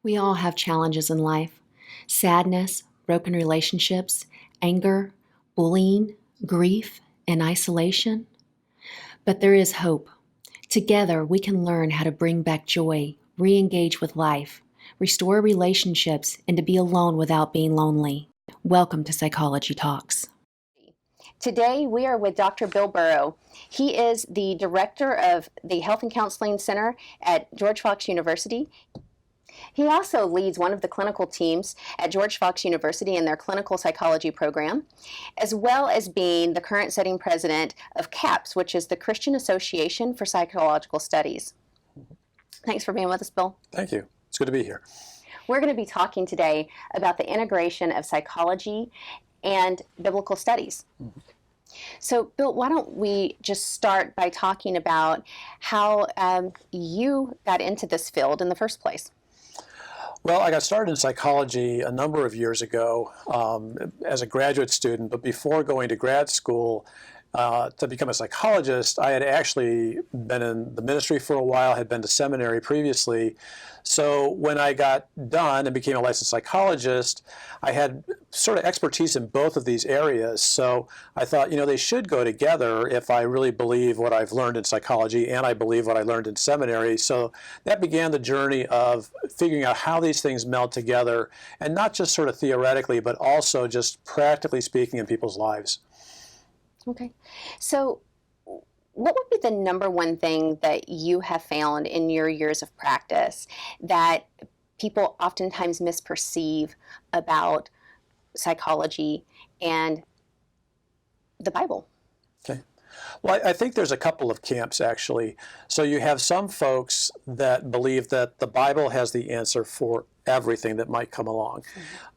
We all have challenges in life: sadness, broken relationships, anger, bullying, grief, and isolation. But there is hope. Together, we can learn how to bring back joy, re engage with life, restore relationships, and to be alone without being lonely. Welcome to Psychology Talks. Today, we are with Dr. Bill Burrow. He is the director of the Health and Counseling Center at George Fox University. He also leads one of the clinical teams at George Fox University in their clinical psychology program, as well as being the current sitting president of CAPS, which is the Christian Association for Psychological Studies. Thanks for being with us, Bill. Thank you. It's good to be here. We're going to be talking today about the integration of psychology and biblical studies. Mm-hmm. So, Bill, why don't we just start by talking about how you got into this field in the first place? Well, I got started in psychology a number of years ago as a graduate student, but before going to grad school to become a psychologist, I had actually been in the ministry for a while, had been to seminary previously. So when I got done and became a licensed psychologist, I had sort of expertise in both of these areas. So I thought, they should go together if I really believe what I've learned in psychology and I believe what I learned in seminary. So that began the journey of figuring out how these things meld together, and not just sort of theoretically, but also just practically speaking in people's lives. Okay. So what would be the number one thing that you have found in your years of practice that people oftentimes misperceive about psychology and the Bible? Okay. Well, I think there's a couple of camps, actually. So you have some folks that believe that the Bible has the answer for everything that might come along.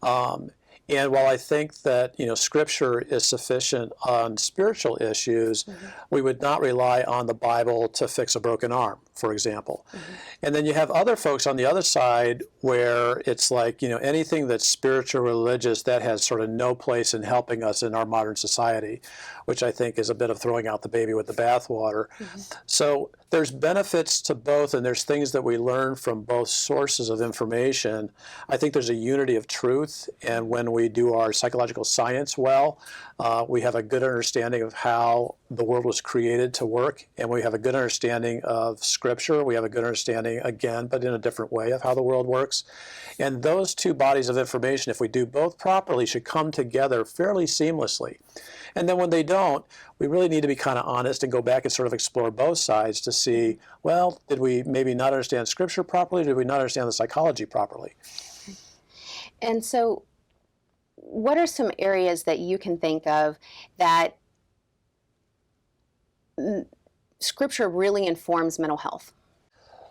Mm-hmm. And while I think that Scripture is sufficient on spiritual issues, mm-hmm. we would not rely on the Bible to fix a broken arm, for example. Mm-hmm. And then you have other folks on the other side where it's like, anything that's spiritual, religious, that has sort of no place in helping us in our modern society, which I think is a bit of throwing out the baby with the bathwater. Mm-hmm. So there's benefits to both, and there's things that we learn from both sources of information. I think there's a unity of truth, and when we do our psychological science well, we have a good understanding of how the world was created to work, and we have a good understanding of Scripture. We have a good understanding, again, but in a different way, of how the world works. And those two bodies of information, if we do both properly, should come together fairly seamlessly. And then when they don't, we really need to be kind of honest and go back and sort of explore both sides to see, well, did we maybe not understand Scripture properly? Did we not understand the psychology properly? And so what are some areas that you can think of that Scripture really informs mental health?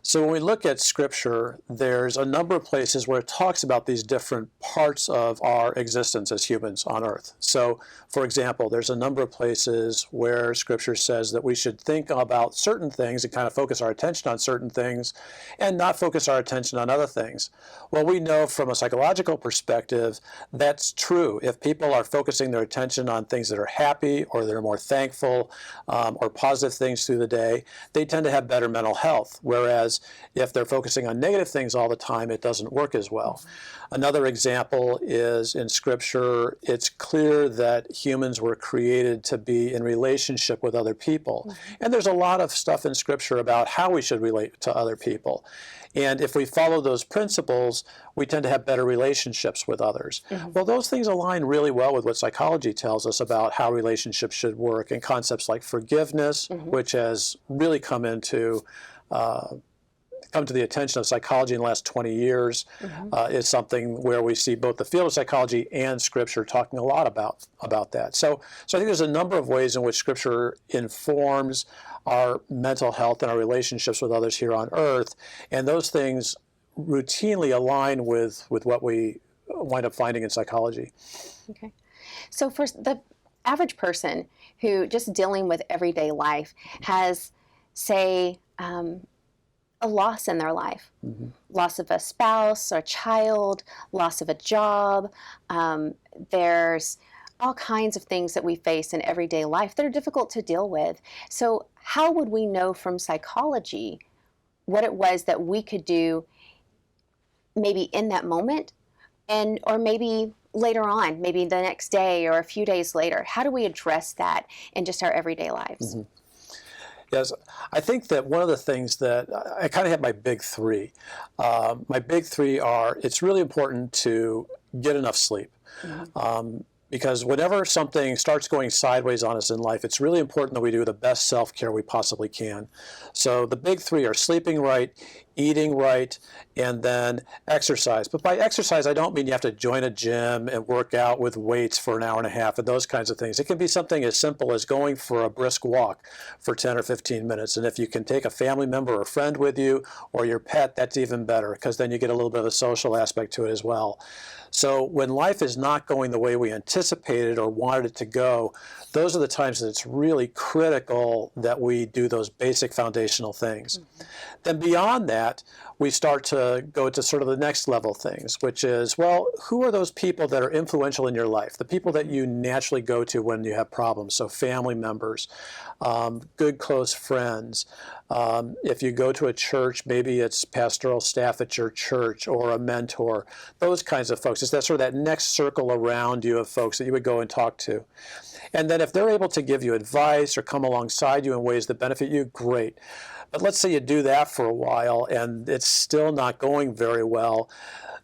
So when we look at Scripture, there's a number of places where it talks about these different parts of our existence as humans on earth. So, for example, there's a number of places where Scripture says that we should think about certain things and kind of focus our attention on certain things and not focus our attention on other things. Well, we know from a psychological perspective that's true. If people are focusing their attention on things that are happy or that are more thankful or positive things through the day, they tend to have better mental health, whereas if they're focusing on negative things all the time, it doesn't work as well. Another example is in Scripture, it's clear that humans were created to be in relationship with other people. Mm-hmm. And there's a lot of stuff in Scripture about how we should relate to other people. And if we follow those principles, we tend to have better relationships with others. Mm-hmm. Well, those things align really well with what psychology tells us about how relationships should work, and concepts like forgiveness, mm-hmm. which has really come to the attention of psychology in the last 20 years, mm-hmm. Is something where we see both the field of psychology and Scripture talking a lot about that. So I think there's a number of ways in which Scripture informs our mental health and our relationships with others here on earth, and those things routinely align with what we wind up finding in psychology. Okay. So for the average person who just dealing with everyday life has, say, a loss in their life, mm-hmm. loss of a spouse or a child, loss of a job. There's all kinds of things that we face in everyday life that are difficult to deal with. So how would we know from psychology what it was that we could do maybe in that moment, and or maybe later on, maybe the next day or a few days later? How do we address that in just our everyday lives? Mm-hmm. Yes, I think that one of the things that I kind of have my big three. My big three are, it's really important to get enough sleep. Because whenever something starts going sideways on us in life, it's really important that we do the best self-care we possibly can. So the big three are sleeping right, eating right, and then exercise. But by exercise, I don't mean you have to join a gym and work out with weights for an hour and a half and those kinds of things. It can be something as simple as going for a brisk walk for 10 or 15 minutes. And if you can take a family member or friend with you or your pet, that's even better, because then you get a little bit of a social aspect to it as well. So when life is not going the way we anticipated or wanted it to go, those are the times that it's really critical that we do those basic foundational things. Then beyond that, we start to go to sort of the next level things, which is, well, who are those people that are influential in your life? The people that you naturally go to when you have problems. So family members, good close friends. If you go to a church, maybe it's pastoral staff at your church or a mentor, those kinds of folks. It's that sort of that next circle around you of folks that you would go and talk to. And then if they're able to give you advice or come alongside you in ways that benefit you, great. But let's say you do that for a while and it's still not going very well.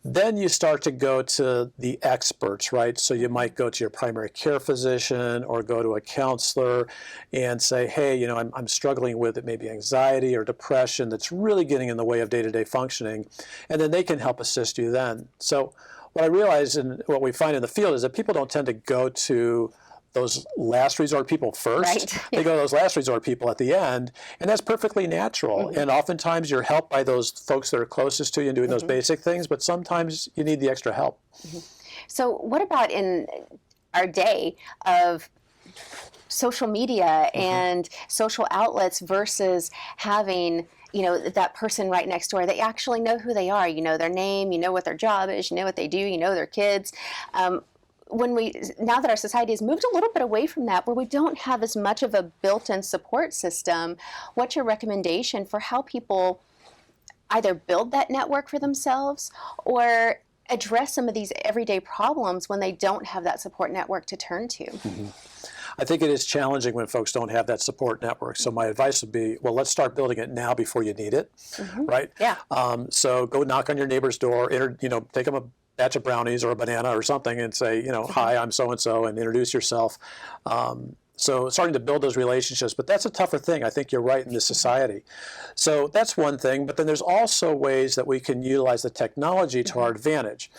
Then you start to go to the experts, right? So you might go to your primary care physician or go to a counselor and say, hey, you know, I'm struggling with it, maybe anxiety or depression that's really getting in the way of day-to-day functioning. And then they can help assist you then. So what I realize and what we find in the field is that people don't tend to go to those last resort people first. Right. They go to those last resort people at the end, and that's perfectly natural. And oftentimes you're helped by those folks that are closest to you in doing those basic things, but sometimes you need the extra help. So what about in our day of social media and social outlets versus having, you know, that person right next door? They actually know who they are. You know their name, you know what their job is, you know what they do, you know their kids. Now that our society has moved a little bit away from that, where we don't have as much of a built-in support system, what's your recommendation for how people either build that network for themselves or address some of these everyday problems when they don't have that support network to turn to? I think it is challenging when folks don't have that support network. So my advice would be, well, let's start building it now before you need it, right? Yeah. So go knock on your neighbor's door, take them a batch of brownies or a banana or something and say, you know, hi, I'm so-and-so, and introduce yourself. So starting to build those relationships, but that's a tougher thing. I think you're right in this society. So that's one thing, but then there's also ways that we can utilize the technology to our advantage.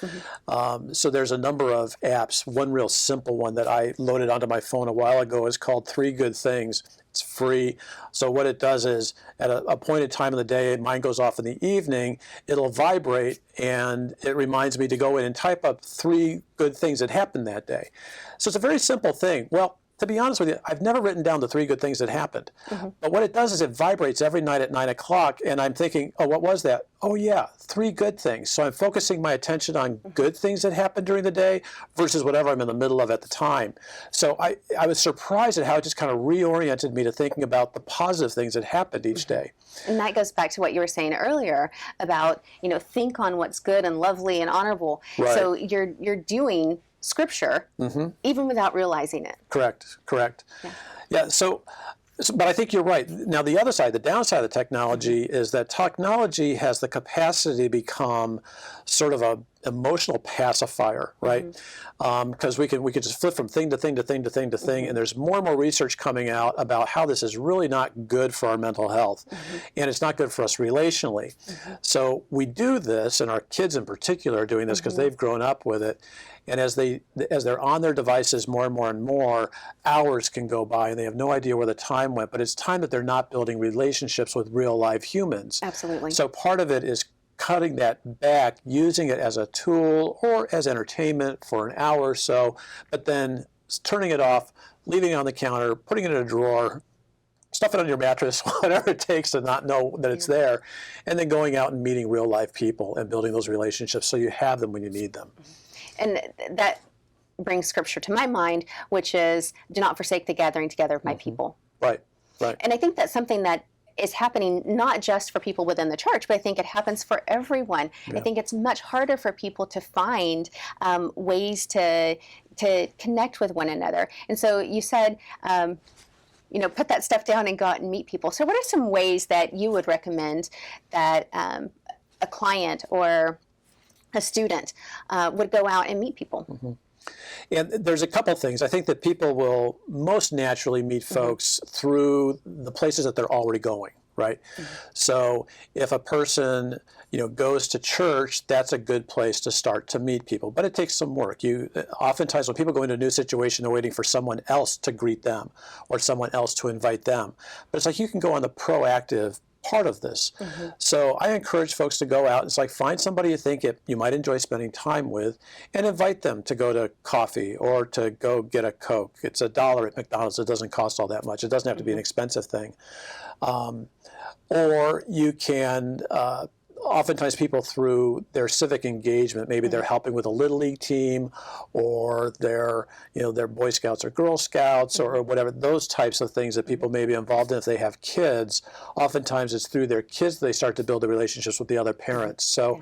So there's a number of apps. One real simple one that I loaded onto my phone a while ago is called 3 Good Things. It's free. So what it does is at a appointed time of the day, mine goes off in the evening, it'll vibrate and it reminds me to go in and type up 3 good things that happened that day. So it's a very simple thing. Well, to be honest with you, I've never written down the 3 good things that happened. But what it does is it vibrates every night at 9 o'clock, and I'm thinking, oh, what was that? Oh, yeah, 3 good things. So I'm focusing my attention on good things that happened during the day versus whatever I'm in the middle of at the time. So I was surprised at how it just kind of reoriented me to thinking about the positive things that happened each day. And that goes back to what you were saying earlier about, you know, think on what's good and lovely and honorable. Right. So you're doing Scripture even without realizing it. Correct. Yeah, so but I think you're right. Now, the other side, the downside of the technology is that technology has the capacity to become sort of a emotional pacifier, right? Because we can just flip from thing to thing to thing to thing to thing, and there's more and more research coming out about how this is really not good for our mental health, and it's not good for us relationally. So we do this, and our kids in particular are doing this because they've grown up with it. And as they're on their devices more and more and more, hours can go by and they have no idea where the time went. But it's time that they're not building relationships with real live humans. Absolutely. So part of it is cutting that back, using it as a tool or as entertainment for an hour or so, but then turning it off, leaving it on the counter, putting it in a drawer, stuff it on your mattress, whatever it takes to not know that it's there, and then going out and meeting real live people and building those relationships so you have them when you need them. And that brings Scripture to my mind, which is, do not forsake the gathering together of my people. Right. And I think that's something that is happening not just for people within the church, but I think it happens for everyone. Yeah. I think it's much harder for people to find ways to connect with one another. And so you said, put that stuff down and go out and meet people. So what are some ways that you would recommend that a client or a student would go out and meet people? Mm-hmm. And there's a couple things. I think that people will most naturally meet folks through the places that they're already going, right? So if a person, goes to church, that's a good place to start to meet people. But it takes some work. Oftentimes when people go into a new situation, they're waiting for someone else to greet them or someone else to invite them. But it's like you can go on the proactive part of this. So I encourage folks to go out. It's like find somebody you think you might enjoy spending time with and invite them to go to coffee or to go get a Coke. It's $1 at McDonald's. It doesn't cost all that much. It doesn't have to be an expensive thing. Or you can oftentimes people through their civic engagement, maybe they're helping with a Little League team or they're Boy Scouts or Girl Scouts or whatever, those types of things that people may be involved in if they have kids. Oftentimes it's through their kids they start to build the relationships with the other parents. So.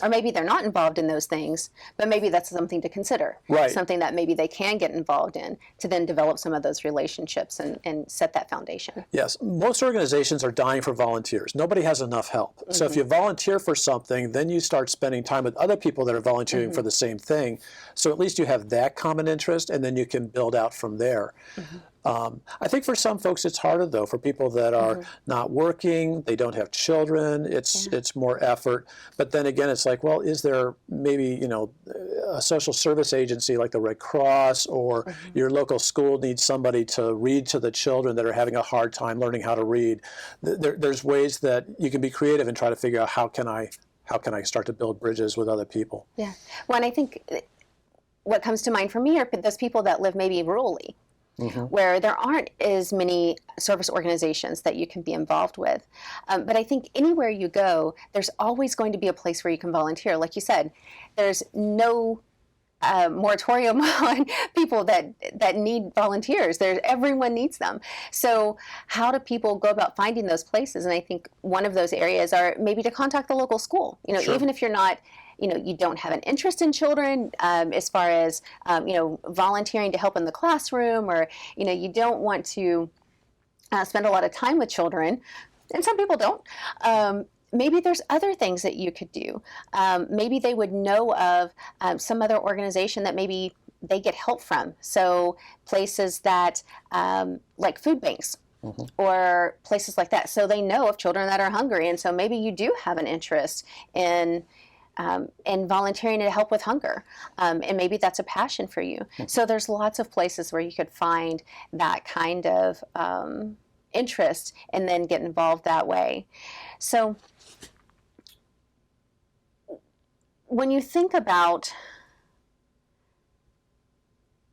Or maybe they're not involved in those things, but maybe that's something to consider. Right. Something that maybe they can get involved in to then develop some of those relationships and set that foundation. Yes. Most organizations are dying for volunteers. Nobody has enough help. So if you volunteer for something, then you start spending time with other people that are volunteering for the same thing. So at least you have that common interest, and then you can build out from there. I think for some folks it's harder, though, for people that are not working, they don't have children, it's more effort. But then again, it's like, well, is there maybe, a social service agency like the Red Cross or your local school needs somebody to read to the children that are having a hard time learning how to read? There's ways that you can be creative and try to figure out how can I start to build bridges with other people. Yeah. Well, and I think what comes to mind for me are those people that live maybe rurally. Where there aren't as many service organizations that you can be involved with. But I think anywhere you go, there's always going to be a place where you can volunteer. Like you said, there's no moratorium on people that need volunteers. Everyone needs them. So how do people go about finding those places? And I think one of those areas are maybe to contact the local school. Even if you're not, you don't have an interest in children as far as, volunteering to help in the classroom, or, you don't want to spend a lot of time with children, and some people don't. Maybe there's other things that you could do. Maybe they would know of some other organization that maybe they get help from. So places that, like food banks, or places like that. So they know of children that are hungry. And so maybe you do have an interest in volunteering to help with hunger. And maybe that's a passion for you. So there's lots of places where you could find that kind of interest and then get involved that way. So when you think about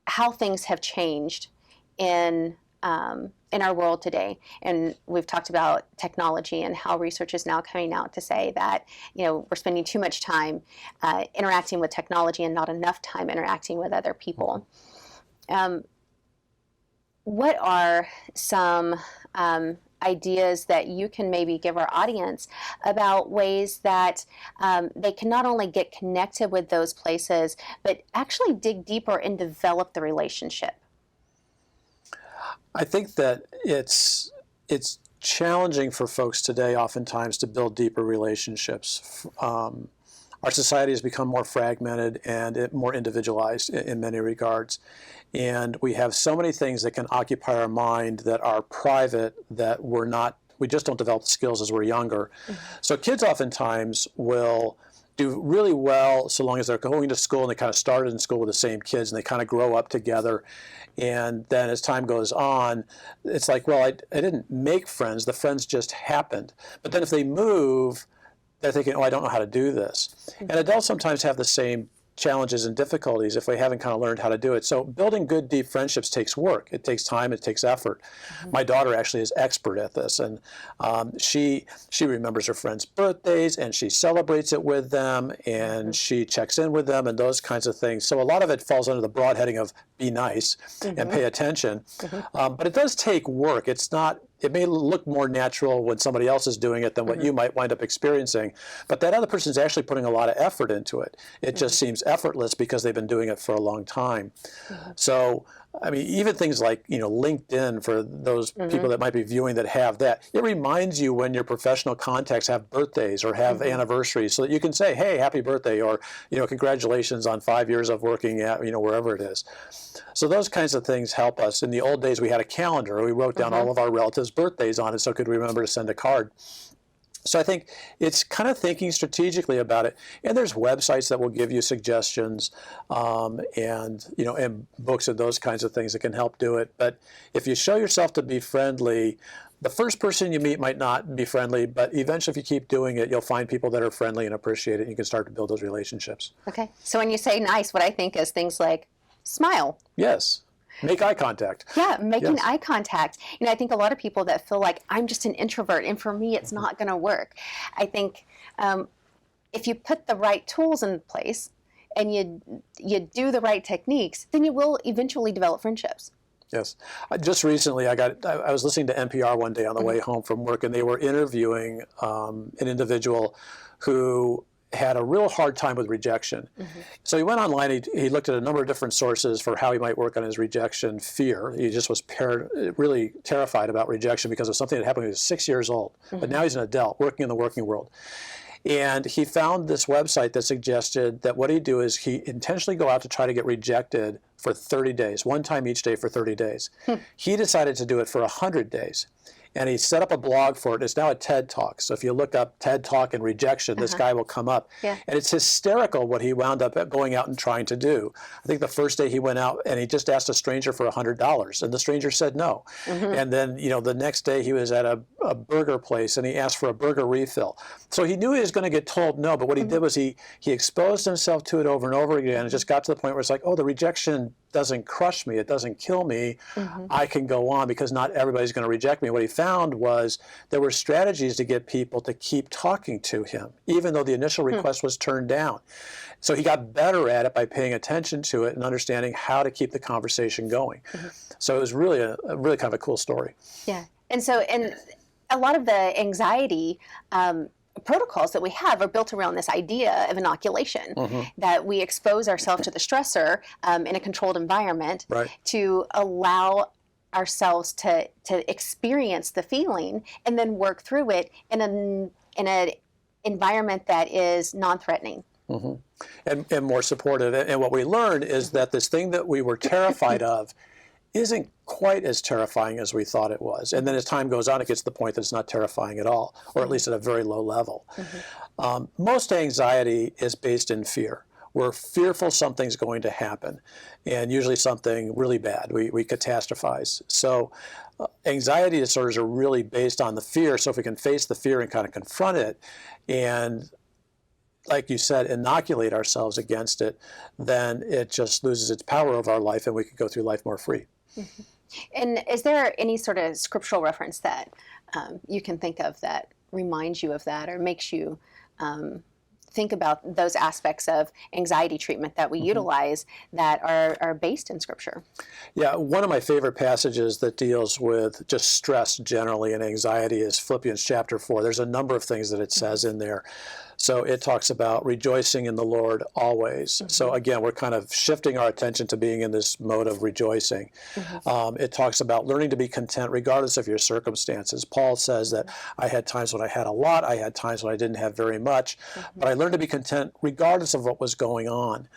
how things have changed in our world today, and we've talked about technology and how research is now coming out to say that we're spending too much time interacting with technology and not enough time interacting with other people. What are some ideas that you can maybe give our audience about ways that they can not only get connected with those places, but actually dig deeper and develop the relationship? I think that it's challenging for folks today oftentimes to build deeper relationships. Our society has become more fragmented and more individualized in many regards. And we have so many things that can occupy our mind that are private that we just don't develop the skills as we're younger. So kids oftentimes will do really well so long as they're going to school and they kind of started in school with the same kids and they kind of grow up together. And then as time goes on, it's like, well, I didn't make friends. The friends just happened. But then if they move, they're thinking, oh, I don't know how to do this. And adults sometimes have the same challenges and difficulties if they haven't kind of learned how to do it. So building good, deep friendships takes work. It takes time. It takes effort. My daughter actually is expert at this, and she remembers her friends' birthdays, and she celebrates it with them, and she checks in with them, and those kinds of things. So a lot of it falls under the broad heading of be nice and pay attention. But it does take work. It's not it may look more natural when somebody else is doing it than what you might wind up experiencing, but that other person is actually putting a lot of effort into it. It just seems effortless because they've been doing it for a long time. So, I mean, even things like, LinkedIn, for those people that might be viewing that have that, it reminds you when your professional contacts have birthdays or have anniversaries, so that you can say, hey, happy birthday, or, congratulations on 5 years of working at, wherever it is. So those kinds of things help us. In the old days, we had a calendar. We wrote down all of our relatives' birthdays on it so could remember to send a card. So I think it's kind of thinking strategically about it. And there's websites that will give you suggestions, and books and those kinds of things that can help do it. But if you show yourself to be friendly, the first person you meet might not be friendly, but eventually if you keep doing it, you'll find people that are friendly and appreciate it, and you can start to build those relationships. Okay. So when you say nice, what I think is things like smile. Yes. Make eye contact. Yeah, making eye contact. I think a lot of people that feel like I'm just an introvert and for me it's not going to work. I think if you put the right tools in place and you do the right techniques, then you will eventually develop friendships. Yes. Just recently, I was listening to NPR one day on the way home from work, and they were interviewing an individual who had a real hard time with rejection. So he went online, he looked at a number of different sources for how he might work on his rejection fear. He just was really terrified about rejection because of something that happened when he was 6 years old. But now he's an adult working in the working world. And he found this website that suggested that what he'd do is he intentionally go out to try to get rejected for 30 days, one time each day for 30 days. He decided to do it for 100 days. And he set up a blog for it. It's now a TED Talk. So if you look up TED Talk and rejection, this guy will come up. Yeah. And it's hysterical what he wound up going out and trying to do. I think the first day he went out and he just asked a stranger for $100, and the stranger said no. And then, the next day he was at a burger place and he asked for a burger refill. So he knew he was going to get told no, but what he did was he exposed himself to it over and over again, and just got to the point where it's like, oh, the rejection doesn't crush me, it doesn't kill me, I can go on because not everybody's going to reject me. What he found was there were strategies to get people to keep talking to him, even though the initial request was turned down. So he got better at it by paying attention to it and understanding how to keep the conversation going. So it was really a really kind of a cool story. Yeah. And a lot of the anxiety protocols that we have are built around this idea of inoculation, that we expose ourselves to the stressor in a controlled environment to allow ourselves to experience the feeling and then work through it in an environment that is non-threatening. And more supportive. And what we learned is that this thing that we were terrified of isn't quite as terrifying as we thought it was. And then as time goes on, it gets to the point that it's not terrifying at all, or at least at a very low level. Most anxiety is based in fear. We're fearful something's going to happen, and usually something really bad. We catastrophize. So anxiety disorders are really based on the fear. So if we can face the fear and kind of confront it, and like you said, inoculate ourselves against it, then it just loses its power over our life and we can go through life more free. And is there any sort of scriptural reference that you can think of that reminds you of that or makes you think about those aspects of anxiety treatment that we utilize that are based in Scripture? Yeah, one of my favorite passages that deals with just stress generally and anxiety is Philippians chapter 4. There's a number of things that it says in there. So it talks about rejoicing in the Lord always. So again, we're kind of shifting our attention to being in this mode of rejoicing. It talks about learning to be content regardless of your circumstances. Paul says that I had times when I had a lot, I had times when I didn't have very much, but I learned to be content regardless of what was going on.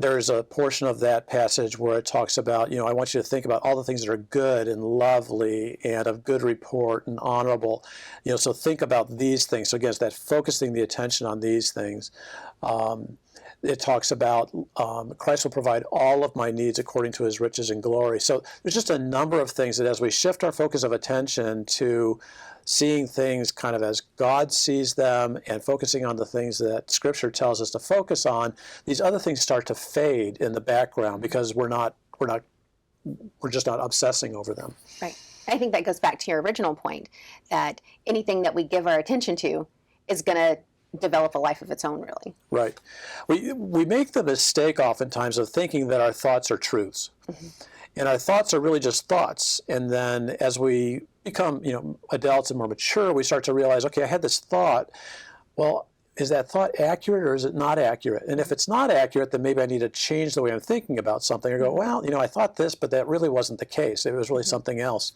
There's a portion of that passage where it talks about, I want you to think about all the things that are good and lovely and of good report and honorable. So think about these things. So again, it's that focusing the attention on these things. It talks about Christ will provide all of my needs according to his riches and glory. So there's just a number of things that as we shift our focus of attention to seeing things kind of as God sees them and focusing on the things that Scripture tells us to focus on, these other things start to fade in the background because we're just not obsessing over them. Right. I think that goes back to your original point that anything that we give our attention to is going to develop a life of its own, really. Right. We make the mistake oftentimes of thinking that our thoughts are truths. And our thoughts are really just thoughts. And then as we become, adults and more mature, we start to realize, okay, I had this thought. Well, is that thought accurate or is it not accurate? And if it's not accurate, then maybe I need to change the way I'm thinking about something or go, well, I thought this, but that really wasn't the case. It was really something else.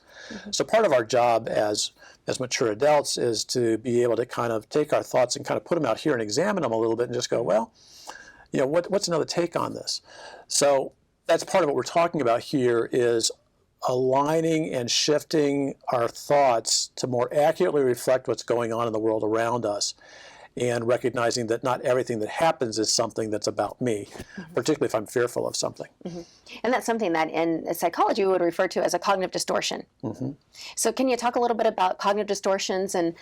So part of our job as mature adults is to be able to kind of take our thoughts and kind of put them out here and examine them a little bit and just go, well, what's another take on this? So that's part of what we're talking about here is aligning and shifting our thoughts to more accurately reflect what's going on in the world around us, and recognizing that not everything that happens is something that's about me, particularly if I'm fearful of something. And that's something that in psychology we would refer to as a cognitive distortion. So can you talk a little bit about cognitive distortions and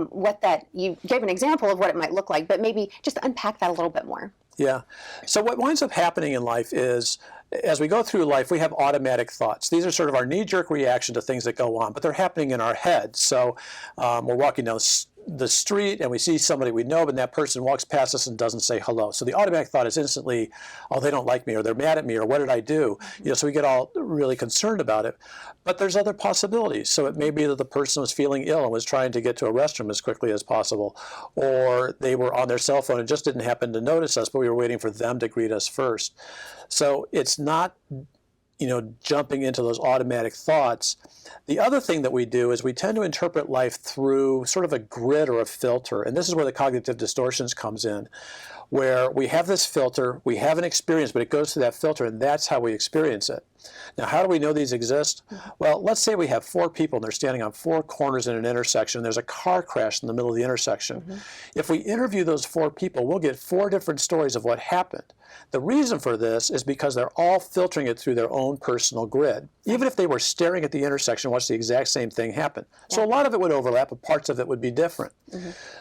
what that, you gave an example of what it might look like, but maybe just unpack that a little bit more. Yeah. So what winds up happening in life is, as we go through life, we have automatic thoughts. These are sort of our knee-jerk reaction to things that go on, but they're happening in our head. So we're walking down the street and we see somebody we know, but that person walks past us and doesn't say hello. So the automatic thought is instantly, oh, they don't like me, or they're mad at me, or what did I do? So we get all really concerned about it. But there's other possibilities. So it may be that the person was feeling ill and was trying to get to a restroom as quickly as possible, or they were on their cell phone and just didn't happen to notice us, but we were waiting for them to greet us first. So it's not jumping into those automatic thoughts. The other thing that we do is we tend to interpret life through sort of a grid or a filter. And this is where the cognitive distortions comes in, where we have this filter, we have an experience, but it goes through that filter, and that's how we experience it. Now, how do we know these exist? Well, let's say we have 4 people and they're standing on 4 corners in an intersection. There's a car crash in the middle of the intersection. If we interview those 4 people, we'll get 4 different stories of what happened. The reason for this is because they're all filtering it through their own personal grid. Even if they were staring at the intersection and watched the exact same thing happen. So a lot of it would overlap, but parts of it would be different.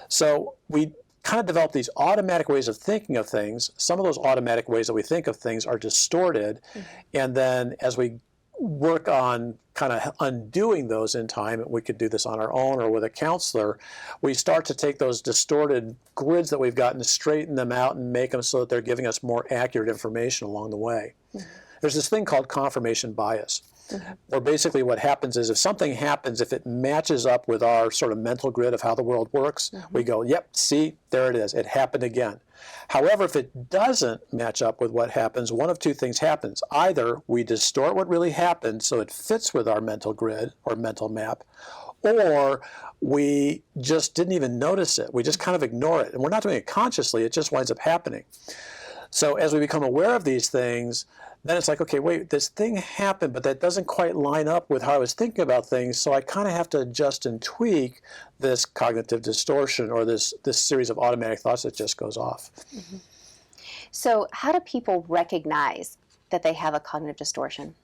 So we kind of develop these automatic ways of thinking of things. Some of those automatic ways that we think of things are distorted. And then as we work on kind of undoing those in time, we could do this on our own or with a counselor, we start to take those distorted grids that we've gotten, straighten them out and make them so that they're giving us more accurate information along the way. There's this thing called confirmation bias. Where basically what happens is if something happens, if it matches up with our sort of mental grid of how the world works, we go, yep, see, there it is. It happened again. However, if it doesn't match up with what happens, one of 2 things happens. Either we distort what really happened so it fits with our mental grid or mental map, or we just didn't even notice it. We just kind of ignore it. And we're not doing it consciously. It just winds up happening. So as we become aware of these things, then it's like, okay, wait, this thing happened, but that doesn't quite line up with how I was thinking about things, so I kind of have to adjust and tweak this cognitive distortion or this series of automatic thoughts that just goes off. So how do people recognize that they have a cognitive distortion?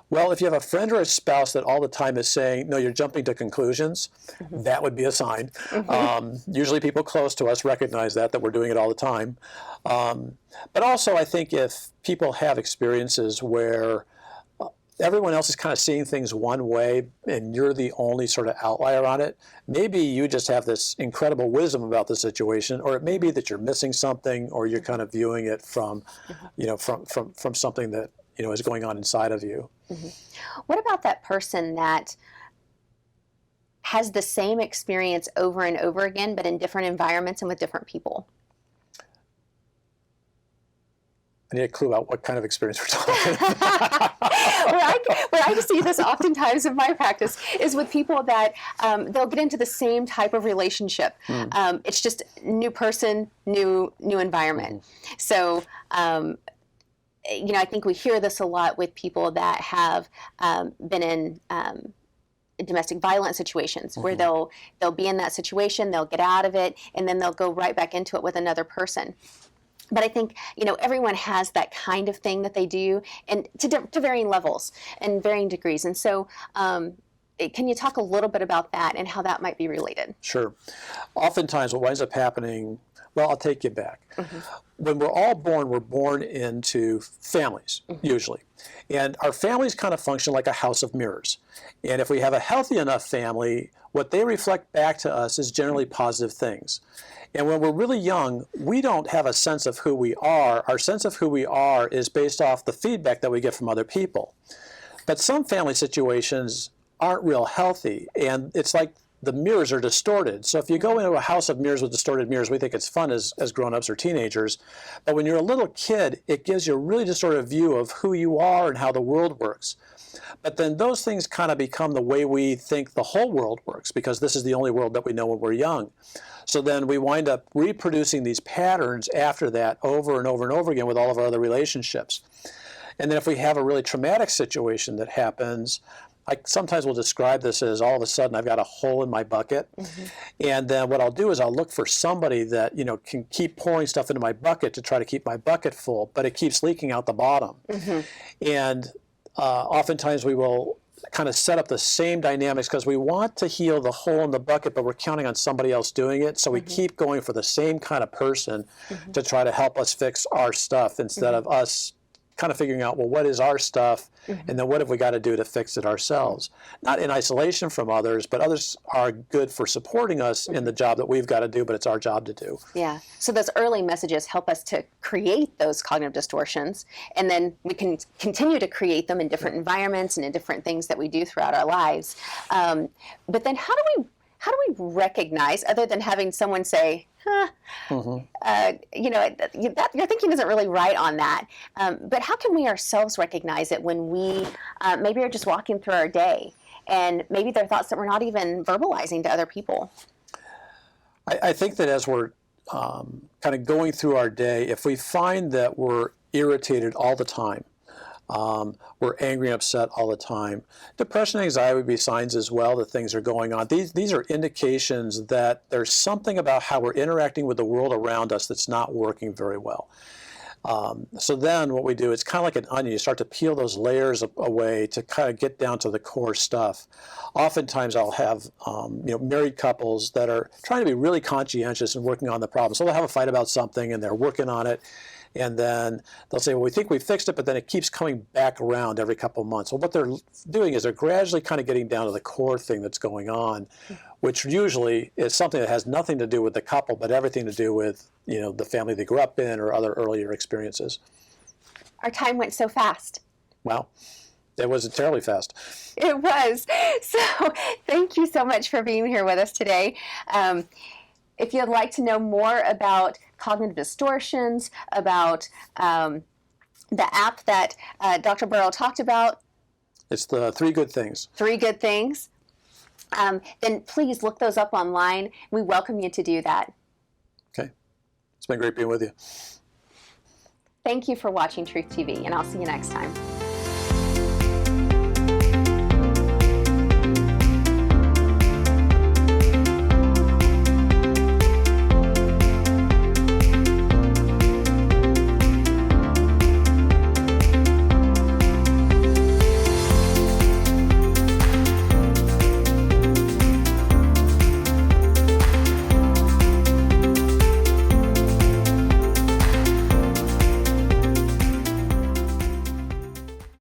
Well, if you have a friend or a spouse that all the time is saying, no, you're jumping to conclusions, that would be a sign. Usually people close to us recognize that we're doing it all the time. But also I think if people have experiences where everyone else is kind of seeing things one way and you're the only sort of outlier on it, maybe you just have this incredible wisdom about the situation, or it may be that you're missing something, or you're kind of viewing it from, from something that is going on inside of you. What about that person that has the same experience over and over again, but in different environments and with different people? I need a clue about what kind of experience we're talking about. Where I see this oftentimes in my practice is with people that they'll get into the same type of relationship. It's just new person, new environment. So, I think we hear this a lot with people that have been in domestic violence situations where they'll be in that situation, they'll get out of it, and then they'll go right back into it with another person. But I think, everyone has that kind of thing that they do, and to varying levels and varying degrees. And so can you talk a little bit about that and how that might be related? Sure. Oftentimes what winds up happening, well, I'll take you back. When we're all born, we're born into families, usually. And our families kind of function like a house of mirrors. And if we have a healthy enough family, what they reflect back to us is generally positive things. And when we're really young, we don't have a sense of who we are. Our sense of who we are is based off the feedback that we get from other people. But some family situations aren't real healthy, and it's like the mirrors are distorted. So if you go into a house of mirrors with distorted mirrors, we think it's fun as grown-ups or teenagers. But when you're a little kid, it gives you a really distorted view of who you are and how the world works. But then those things kind of become the way we think the whole world works, because this is the only world that we know when we're young. So then we wind up reproducing these patterns after that over and over and over again with all of our other relationships. And then if we have a really traumatic situation that happens, I sometimes will describe this as all of a sudden I've got a hole in my bucket. Mm-hmm. And then what I'll do is I'll look for somebody that, you know, can keep pouring stuff into my bucket to try to keep my bucket full, but it keeps leaking out the bottom. Mm-hmm. And oftentimes we will kind of set up the same dynamics because we want to heal the hole in the bucket, but we're counting on somebody else doing it. So we keep going for the same kind of person to try to help us fix our stuff instead of us kind of figuring out, well, what is our stuff, and then what have we got to do to fix it ourselves? Not in isolation from others, but others are good for supporting us in the job that we've got to do, but it's our job to do. Yeah. So those early messages help us to create those cognitive distortions, and then we can continue to create them in different environments and in different things that we do throughout our lives. But then how do we recognize, other than having someone say, you know, that your thinking isn't really right on that. But how can we ourselves recognize it when we maybe are just walking through our day, and maybe there are thoughts that we're not even verbalizing to other people? I think that as we're kind of going through our day, if we find that we're irritated all the time, we're angry and upset all the time. Depression and anxiety would be signs as well that things are going on. These are indications that there's something about how we're interacting with the world around us that's not working very well. So then what we do, it's kind of like an onion. You start to peel those layers away to kind of get down to the core stuff. Oftentimes I'll have married couples that are trying to be really conscientious and working on the problem. So they'll have a fight about something and they're working on it. And then they'll say, well, we think we fixed it, but then it keeps coming back around every couple of months. Well, what they're doing is they're gradually kind of getting down to the core thing that's going on, which usually is something that has nothing to do with the couple, but everything to do with, you know, the family they grew up in or other earlier experiences. Our time went so fast. Wow. It wasn't terribly fast. It was. So thank you so much for being here with us today. If you'd like to know more about cognitive distortions, about the app that Dr. Burrow talked about. It's the 3 Good Things. 3 Good Things. Then please look those up online. We welcome you to do that. Okay. It's been great being with you. Thank you for watching Truth TV, and I'll see you next time.